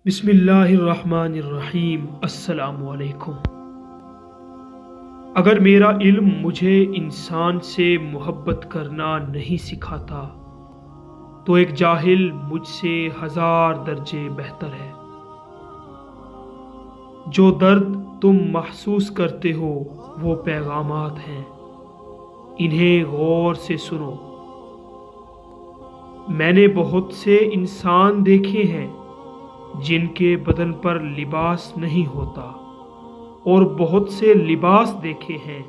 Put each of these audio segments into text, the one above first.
بسم اللہ الرحمن الرحیم۔ السلام علیکم۔ اگر میرا علم مجھے انسان سے محبت کرنا نہیں سکھاتا تو ایک جاہل مجھ سے 1000 درجے بہتر ہے۔ جو درد تم محسوس کرتے ہو وہ پیغامات ہیں، انہیں غور سے سنو۔ میں نے بہت سے انسان دیکھے ہیں جن کے بدن پر لباس نہیں ہوتا، اور بہت سے لباس دیکھے ہیں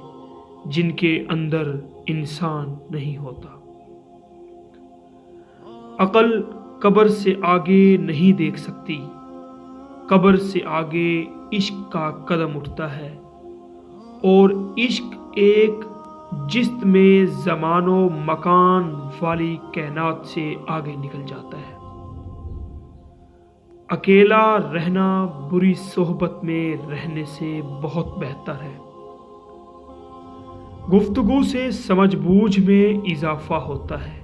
جن کے اندر انسان نہیں ہوتا۔ عقل قبر سے آگے نہیں دیکھ سکتی، قبر سے آگے عشق کا قدم اٹھتا ہے، اور عشق ایک جست میں زمان و مکان والی کائنات سے آگے نکل جاتا ہے۔ اکیلا رہنا بری صحبت میں رہنے سے بہت بہتر ہے۔ گفتگو سے سمجھ بوجھ میں اضافہ ہوتا ہے،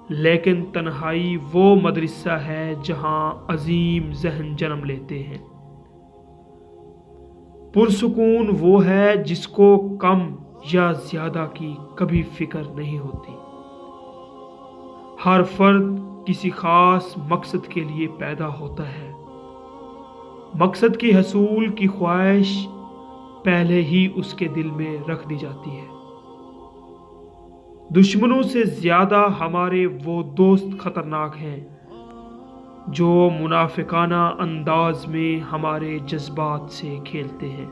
لیکن تنہائی وہ مدرسہ ہے جہاں عظیم ذہن جنم لیتے ہیں۔ پرسکون وہ ہے جس کو کم یا زیادہ کی کبھی فکر نہیں ہوتی۔ ہر فرد کسی خاص مقصد کے لیے پیدا ہوتا ہے۔ مقصد کے حصول کی خواہش پہلے ہی اس کے دل میں رکھ دی جاتی ہے۔ دشمنوں سے زیادہ ہمارے وہ دوست خطرناک ہیں جو منافقانہ انداز میں ہمارے جذبات سے کھیلتے ہیں۔